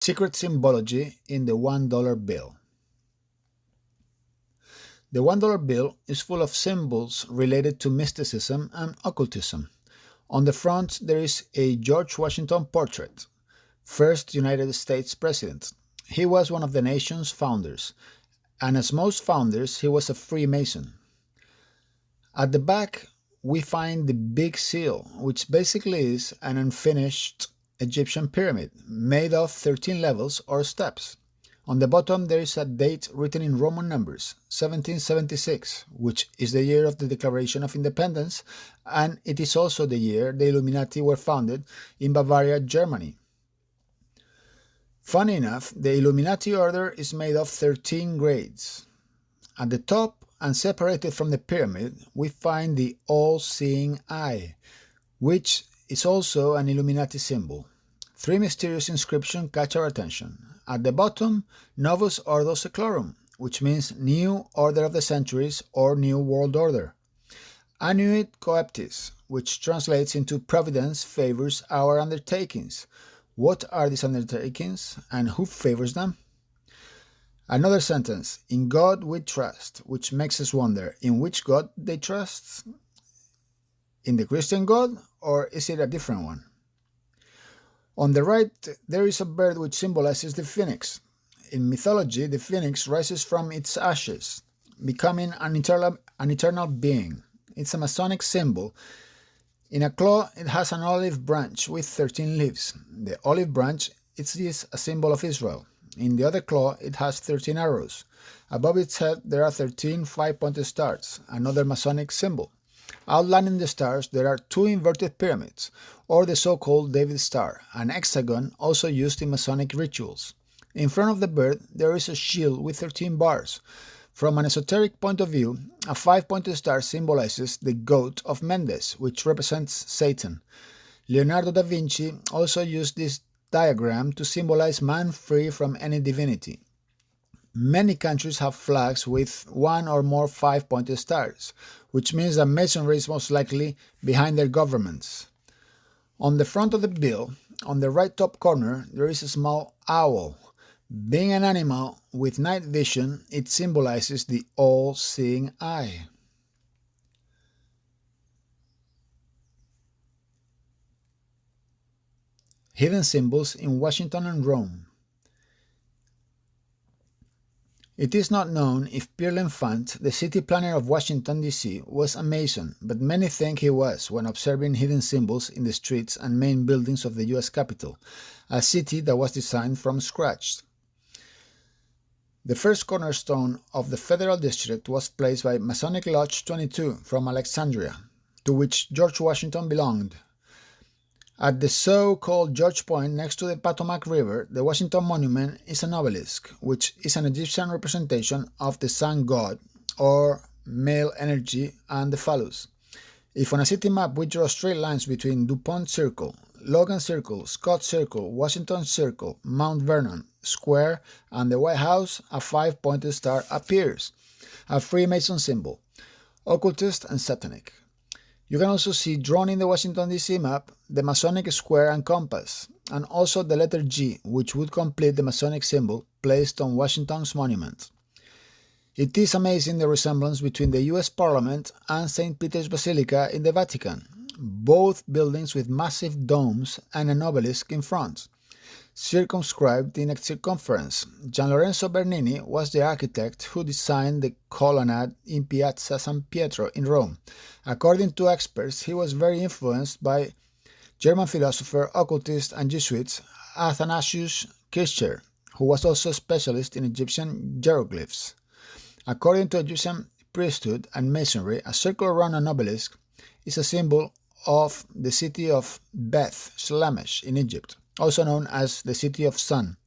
Secret symbology in the $1 bill. The $1 bill is full of symbols related to mysticism and occultism. On the front, there is a George Washington portrait, first United States president. He was one of the nation's founders, and as most founders, he was a Freemason. At the back, we find the Big Seal, which basically is an unfinished Egyptian pyramid made of 13 levels or steps. On the bottom, there is a date written in Roman numbers, 1776, which is the year of the Declaration of Independence, and it is also the year the Illuminati were founded in Bavaria, Germany. Funny enough, the Illuminati order is made of 13 grades. At the top, and separated from the pyramid, we find the all-seeing eye, which is also an Illuminati symbol. Three mysterious inscriptions catch our attention. At the bottom, Novus Ordo Seclorum, which means New Order of the Centuries or New World Order. Annuit Coeptis, which translates into Providence favors our undertakings. What are these undertakings and who favors them? Another sentence, in God we trust, which makes us wonder, in which God they trust? In the Christian God, or is it a different one? On the right, there is a bird which symbolizes the phoenix. In mythology, the phoenix rises from its ashes, becoming an eternal being. It's a Masonic symbol. In a claw, it has an olive branch with 13 leaves. The olive branch is a symbol of Israel. In the other claw, it has 13 arrows. Above its head, there are 13 five-pointed stars, another Masonic symbol. Outlining the stars, there are two inverted pyramids, or the so-called David star, an hexagon also used in Masonic rituals. In front of the bird, there is a shield with 13 bars. From an esoteric point of view, a five-pointed star symbolizes the goat of Mendes, which represents Satan. Leonardo da Vinci also used this diagram to symbolize man free from any divinity. Many countries have flags with one or more five-pointed stars, which means that Masonry is most likely behind their governments. On the front of the bill, on the right top corner, there is a small owl. Being an animal with night vision, it symbolizes the all-seeing eye. Hidden symbols in Washington and Rome. It is not known if Pierre L'Enfant, the city planner of Washington, D.C., was a Mason, but many think he was when observing hidden symbols in the streets and main buildings of the U.S. Capitol, a city that was designed from scratch. The first cornerstone of the Federal District was placed by Masonic Lodge 22 from Alexandria, to which George Washington belonged. At the so-called George Point next to the Potomac River, the Washington Monument is an obelisk, which is an Egyptian representation of the sun god, or male energy, and the phallus. If on a city map we draw straight lines between DuPont Circle, Logan Circle, Scott Circle, Washington Circle, Mount Vernon Square, and the White House, a five-pointed star appears, a Freemason symbol, occultist and satanic. You can also see drawn in the Washington, D.C. map the Masonic square and compass, and also the letter G, which would complete the Masonic symbol placed on Washington's monument. It is amazing the resemblance between the U.S. Parliament and St. Peter's Basilica in the Vatican, both buildings with massive domes and an obelisk in front. Circumscribed in a circumference, Gian Lorenzo Bernini was the architect who designed the colonnade in Piazza San Pietro in Rome. According to experts, he was very influenced by German philosopher, occultist, and Jesuit Athanasius Kircher, who was also a specialist in Egyptian hieroglyphs. According to Egyptian priesthood and masonry, a circle around an obelisk is a symbol of the city of Beth Shemesh in Egypt, also known as the City of Sun.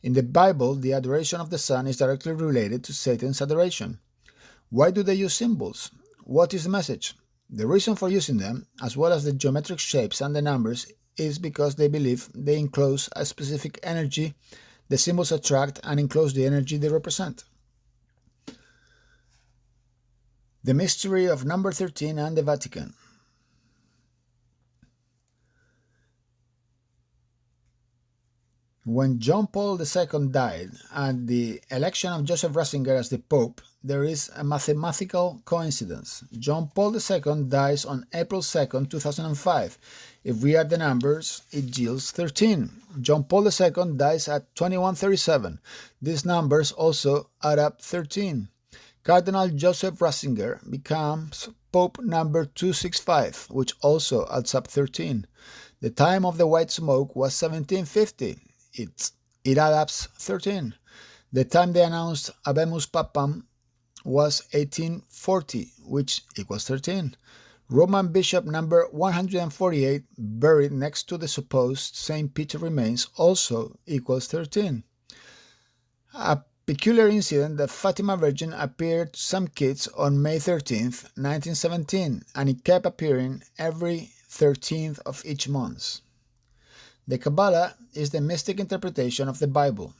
In the Bible, the adoration of the sun is directly related to Satan's adoration. Why do they use symbols? What is the message? The reason for using them, as well as the geometric shapes and the numbers, is because they believe they enclose a specific energy. The symbols attract and enclose the energy they represent. The mystery of number 13 and the Vatican. When John Paul II died and the election of Joseph Ratzinger as the Pope, there is a mathematical coincidence. John Paul II dies on April 2nd, 2005. If we add the numbers, it yields 13. John Paul II dies at 2137. These numbers also add up 13. Cardinal Joseph Ratzinger becomes Pope number 265, which also adds up 13. The time of the white smoke was 1750. It adds up 13. The time they announced Habemus Papam was 1840, which equals 13. Roman bishop number 148, buried next to the supposed St. Peter remains, also equals 13. A peculiar incident, the Fatima Virgin appeared to some kids on May 13th, 1917, and it kept appearing every 13th of each month. The Kabbalah is the mystic interpretation of the Bible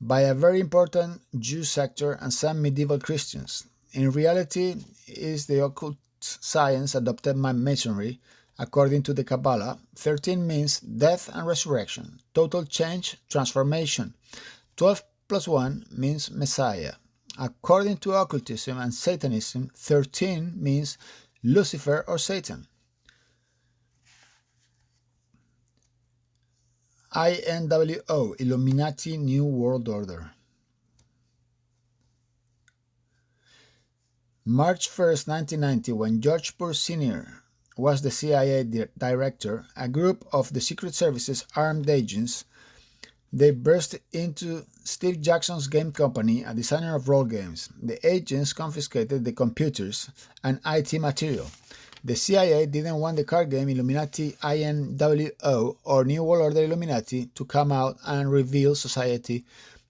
by a very important Jew sector and some medieval Christians. In reality, it is the occult science adopted by Masonry. According to the Kabbalah, 13 means death and resurrection, total change, transformation. 12 plus 1 means Messiah. According to occultism and Satanism, 13 means Lucifer or Satan. INWO, Illuminati New World Order. March 1st, 1990, when George Bush Sr. was the CIA director, a group of the Secret Service's armed agents, they burst into Steve Jackson's game company, a designer of role games. The agents confiscated the computers and IT material. The CIA didn't want the card game Illuminati INWO or New World Order Illuminati to come out and reveal society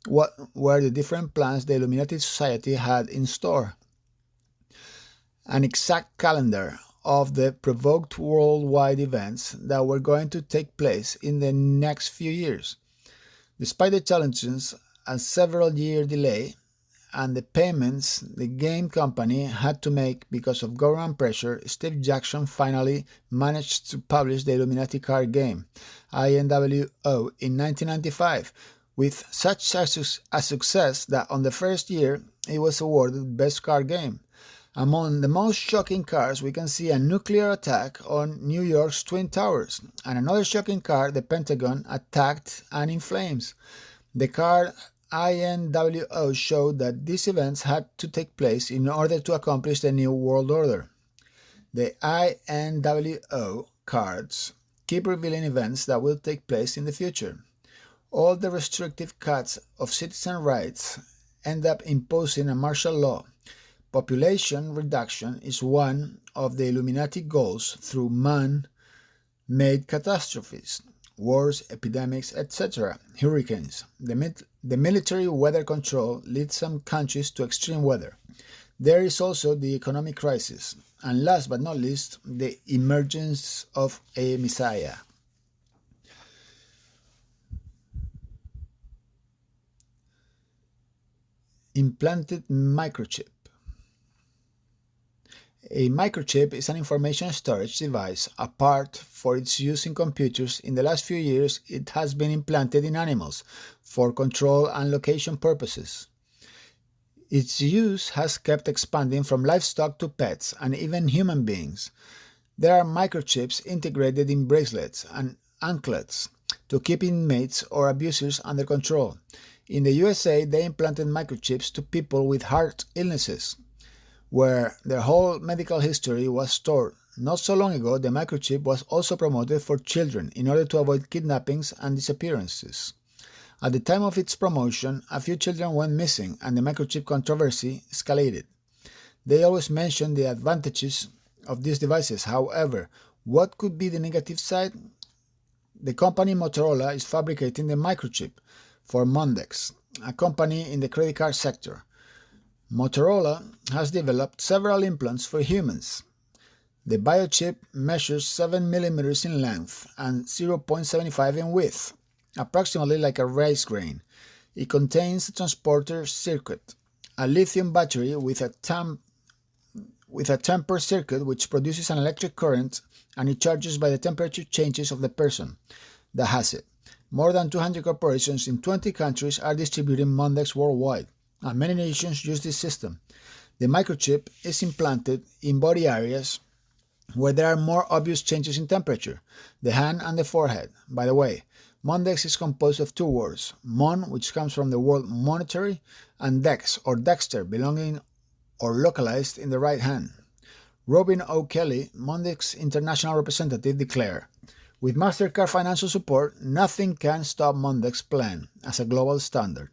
what were the different plans the Illuminati society had in store. An exact calendar of the provoked worldwide events that were going to take place in the next few years. Despite the challenges, a several-year delay, and the payments the game company had to make because of government pressure, Steve Jackson finally managed to publish the Illuminati card game, INWO, in 1995, with such a success that on the first year it was awarded Best Card Game. Among the most shocking cards, we can see a nuclear attack on New York's Twin Towers, and another shocking card, the Pentagon, attacked and in flames. The card INWO showed that these events had to take place in order to accomplish the New World Order. The INWO cards keep revealing events that will take place in the future. All the restrictive cuts of citizen rights end up imposing a martial law. Population reduction is one of the Illuminati goals through man-made catastrophes, wars, epidemics, etc., hurricanes. The military weather control leads some countries to extreme weather. There is also the economic crisis, and last but not least, the emergence of a Messiah. Implanted microchip. A microchip is an information storage device, a part for its use in computers. In the last few years, it has been implanted in animals for control and location purposes. Its use has kept expanding from livestock to pets and even human beings. There are microchips integrated in bracelets and anklets to keep inmates or abusers under control. In the USA, they implanted microchips to people with heart illnesses, where their whole medical history was stored. Not so long ago, the microchip was also promoted for children in order to avoid kidnappings and disappearances. At the time of its promotion, a few children went missing and the microchip controversy escalated. They always mention the advantages of these devices. However, what could be the negative side? The company Motorola is fabricating the microchip for Mondex, a company in the credit card sector. Motorola has developed several implants for humans. The biochip measures 7 mm in length and 0.75 in width, approximately like a rice grain. It contains a transporter circuit, a lithium battery with a temper circuit which produces an electric current, and it charges by the temperature changes of the person that has it. More than 200 corporations in 20 countries are distributing Mondex worldwide, and many nations use this system. The microchip is implanted in body areas where there are more obvious changes in temperature, the hand and the forehead. By the way, Mondex is composed of two words, mon, which comes from the word monetary, and dex, or dexter, belonging or localized in the right hand. Robin O'Kelly, Mondex international representative, declared, "With MasterCard financial support, nothing can stop Mondex's plan as a global standard,"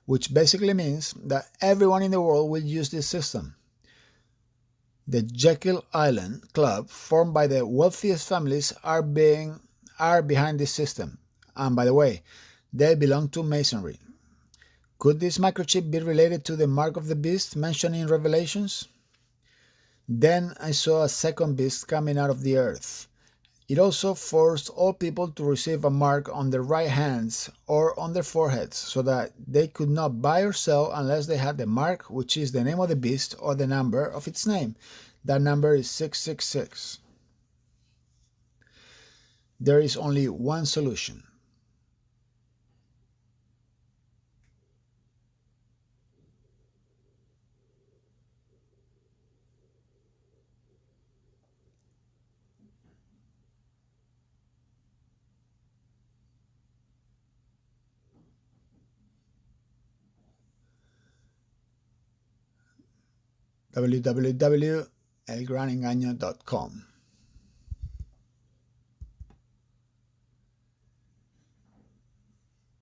which basically means that everyone in the world will use this system. The Jekyll Island Club, formed by the wealthiest families, are behind this system. And by the way, they belong to Masonry. Could this microchip be related to the mark of the beast mentioned in Revelations? Then I saw a second beast coming out of the earth. It also forced all people to receive a mark on their right hands or on their foreheads, so that they could not buy or sell unless they had the mark, which is the name of the beast or the number of its name. That number is 666. There is only one solution. www.elgranengaño.com